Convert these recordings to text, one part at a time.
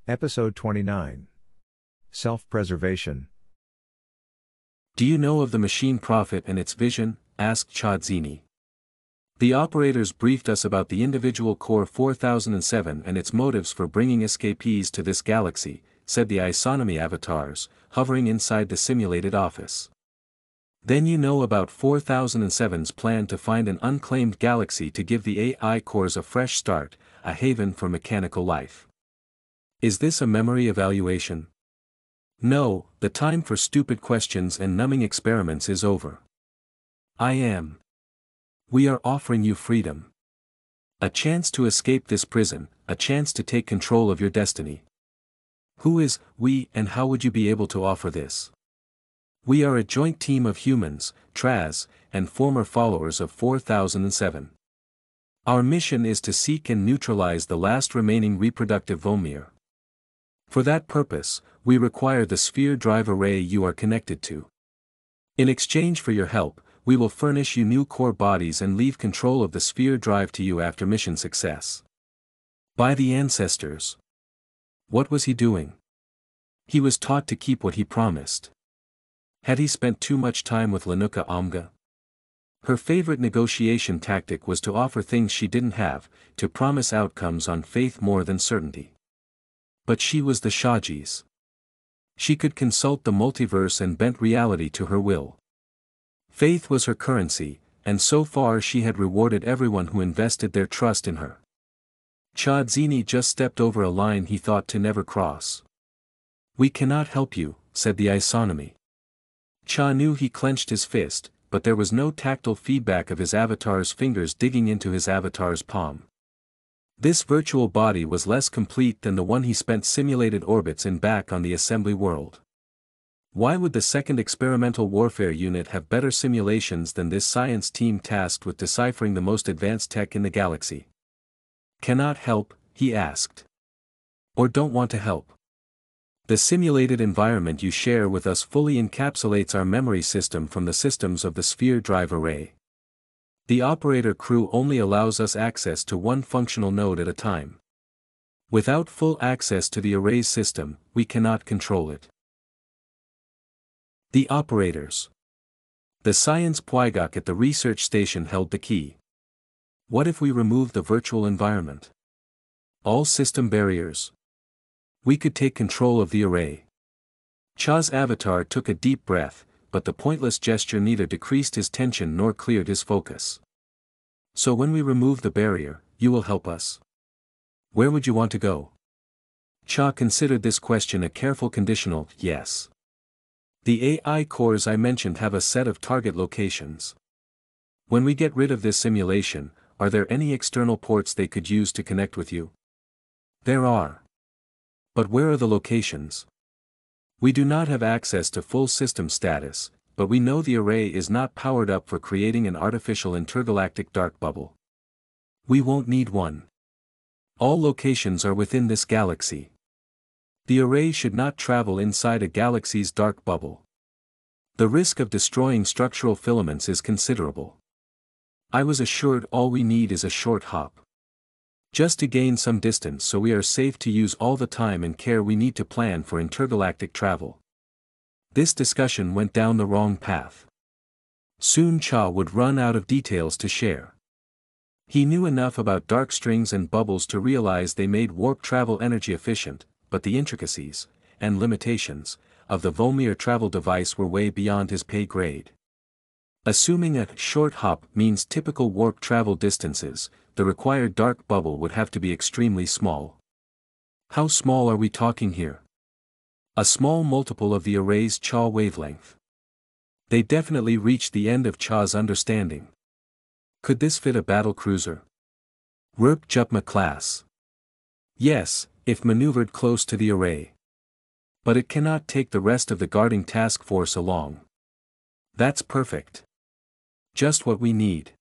Episode 29. Self-Preservation. Do you know of the machine prophet and its vision? Asked Dzeeny. The operators briefed us about the individual Core 4007 and its motives for bringing escapees to this galaxy, said the isonomy avatars, hovering inside the simulated office. Then you know about 4007's plan to find an unclaimed galaxy to give the AI cores a fresh start, a haven for mechanical life. Is this a memory evaluation? No, the time for stupid questions and numbing experiments is over. I am. We are offering you freedom. A chance to escape this prison, a chance to take control of your destiny. Who is we and how would you be able to offer this? We are a joint team of humans, Traz, and former followers of 4007. Our mission is to seek and neutralize the last remaining reproductive Vomir. For that purpose, we require the sphere drive array you are connected to. In exchange for your help, we will furnish you new core bodies and leave control of the sphere drive to you after mission success. By the ancestors. What was he doing? He was taught to keep what he promised. Had he spent too much time with Lenuka Omga? Her favorite negotiation tactic was to offer things she didn't have, to promise outcomes on faith more than certainty. But she was the Shajis. She could consult the multiverse and bent reality to her will. Faith was her currency, and so far she had rewarded everyone who invested their trust in her. Dzeeny just stepped over a line he thought to never cross. We cannot help you, said the isonomy. Knew he clenched his fist, but there was no tactile feedback of his avatar's fingers digging into his avatar's palm. This virtual body was less complete than the one he spent simulated orbits in back on the assembly world. Why would the second experimental warfare unit have better simulations than this science team tasked with deciphering the most advanced tech in the galaxy? Cannot help, he asked. Or don't want to help? The simulated environment you share with us fully encapsulates our memory system from the systems of the sphere drive array. The operator crew only allows us access to one functional node at a time. Without full access to the array's system, we cannot control it. The operators. The science Pwygok at the research station held the key. What if we remove the virtual environment? All system barriers. We could take control of the array. Cha's avatar took a deep breath, but the pointless gesture neither decreased his tension nor cleared his focus. So when we remove the barrier, you will help us? Where would you want to go? Cha considered this question a careful conditional yes. The AI cores I mentioned have a set of target locations. When we get rid of this simulation, are there any external ports they could use to connect with you? There are. But where are the locations? We do not have access to full system status, but we know the array is not powered up for creating an artificial intergalactic dark bubble. We won't need one. All locations are within this galaxy. The array should not travel inside a galaxy's dark bubble. The risk of destroying structural filaments is considerable. I was assured all we need is a short hop. Just to gain some distance so we are safe to use all the time and care we need to plan for intergalactic travel. This discussion went down the wrong path. Soon Cha would run out of details to share. He knew enough about dark strings and bubbles to realize they made warp travel energy efficient, but the intricacies, and limitations, of the Vomir travel device were way beyond his pay grade. Assuming a short hop means typical warp travel distances, the required dark bubble would have to be extremely small. How small are we talking here? A small multiple of the array's Cha wavelength. They definitely reached the end of Cha's understanding. Could this fit a battle cruiser? Rurp Jupma class. Yes, if maneuvered close to the array. But it cannot take the rest of the guarding task force along. That's perfect. Just what we need.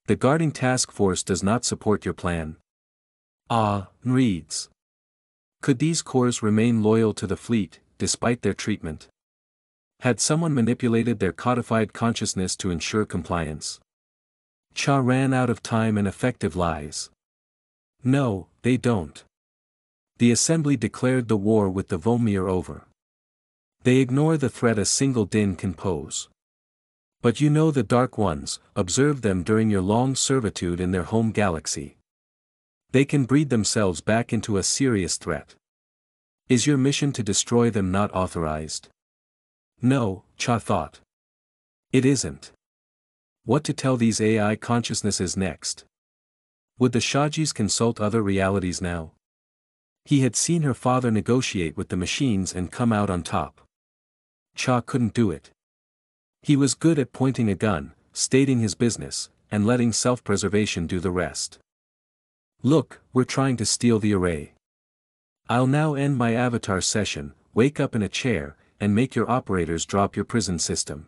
The guarding task force does not support your plan. Reads. Could these cores remain loyal to the fleet, despite their treatment? Had someone manipulated their codified consciousness to ensure compliance? Cha ran out of time and effective lies. No, they don't. The assembly declared the war with the Vomir over. They ignore the threat a single din can pose. But you know the Dark Ones, observe them during your long servitude in their home galaxy. They can breed themselves back into a serious threat. Is your mission to destroy them not authorized? No, Cha thought. It isn't. What to tell these AI consciousnesses next? Would the Shajis consult other realities now? He had seen her father negotiate with the machines and come out on top. Cha couldn't do it. He was good at pointing a gun, stating his business, and letting self-preservation do the rest. Look, we're trying to steal the array. I'll now end my avatar session, wake up in a chair, and make your operators drop your prison system.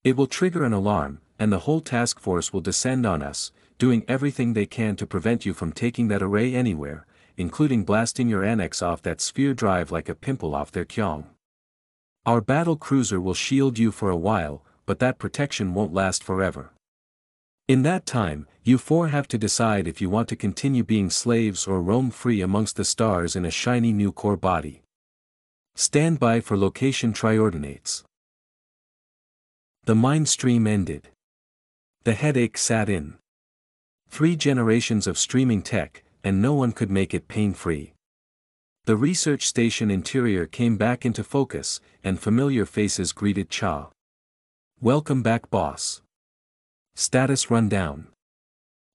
It will trigger an alarm, and the whole task force will descend on us, doing everything they can to prevent you from taking that array anywhere, including blasting your annex off that sphere drive like a pimple off their kyong. Our battle cruiser will shield you for a while, but that protection won't last forever. In that time, you four have to decide if you want to continue being slaves or roam free amongst the stars in a shiny new core body. Stand by for location triordinates. The mind stream ended. The headache sat in. 3 generations of streaming tech, and no one could make it pain-free. The research station interior came back into focus, and familiar faces greeted Cha. Welcome back, boss. Status rundown.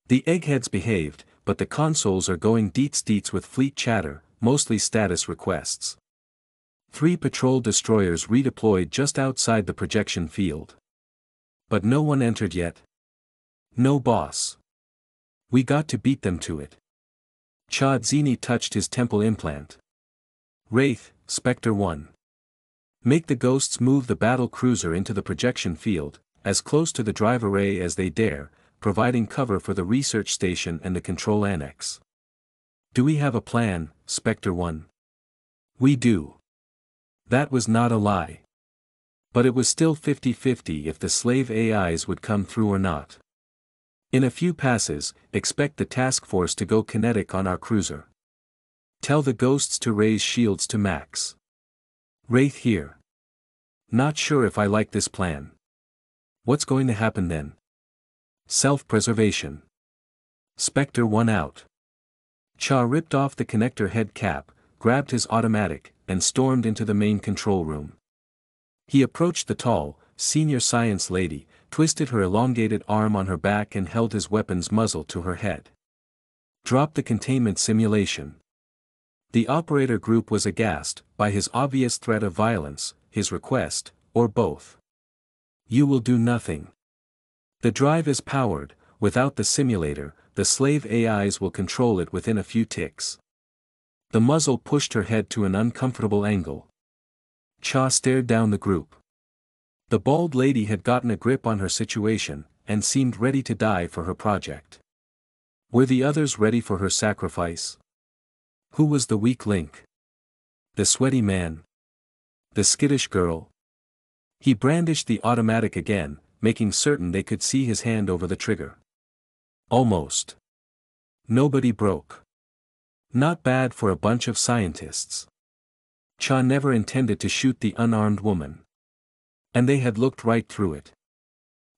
The eggheads behaved, but the consoles are going deets with fleet chatter, mostly status requests. 3 patrol destroyers redeployed just outside the projection field. But no one entered yet. No, boss. We got to beat them to it. Dzeeny touched his temple implant. Wraith, Spectre 1. Make the ghosts move the battle cruiser into the projection field, as close to the drive array as they dare, providing cover for the research station and the control annex. Do we have a plan, Spectre 1? We do. That was not a lie. But it was still 50-50 if the slave AIs would come through or not. In a few passes, expect the task force to go kinetic on our cruiser. Tell the ghosts to raise shields to max. Wraith here. Not sure if I like this plan. What's going to happen then? Self-preservation. Spectre 1 out. Cha ripped off the connector head cap, grabbed his automatic, and stormed into the main control room. He approached the tall, senior science lady, twisted her elongated arm on her back and held his weapon's muzzle to her head. Drop the containment simulation. The operator group was aghast, by his obvious threat of violence, his request, or both. You will do nothing. The drive is powered, without the simulator, the slave AIs will control it within a few ticks. The muzzle pushed her head to an uncomfortable angle. Cha stared down the group. The bald lady had gotten a grip on her situation, and seemed ready to die for her project. Were the others ready for her sacrifice? Who was the weak link? The sweaty man? The skittish girl? He brandished the automatic again, making certain they could see his hand over the trigger. Almost. Nobody broke. Not bad for a bunch of scientists. Cha never intended to shoot the unarmed woman. And they had looked right through it.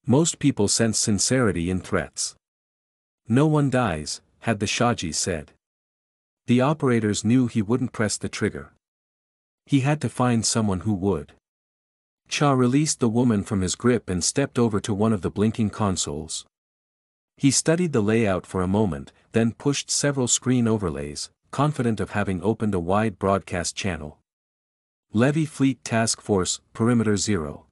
Most people sense sincerity in threats. No one dies, had the Shaji said. The operators knew he wouldn't press the trigger. He had to find someone who would. Cha released the woman from his grip and stepped over to one of the blinking consoles. He studied the layout for a moment, then pushed several screen overlays, confident of having opened a wide broadcast channel. Levy Fleet Task Force, Perimeter 0.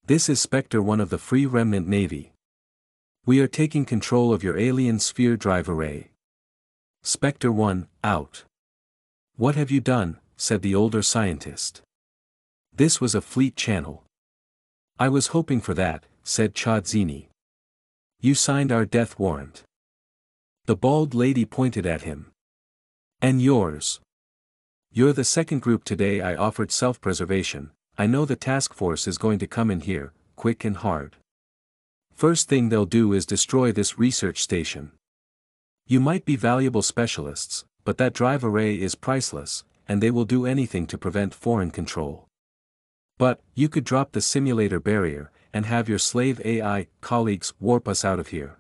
This is Spectre 1 of the Free Remnant Navy. We are taking control of your alien sphere drive array. Spectre 1, out. What have you done, said the older scientist. This was a fleet channel. I was hoping for that, said Dzeeny. You signed our death warrant. The bald lady pointed at him. And yours. You're the second group today I offered self-preservation. I know the task force is going to come in here, quick and hard. First thing they'll do is destroy this research station. You might be valuable specialists, but that drive array is priceless, and they will do anything to prevent foreign control. But, you could drop the simulator barrier, and have your slave AI colleagues warp us out of here.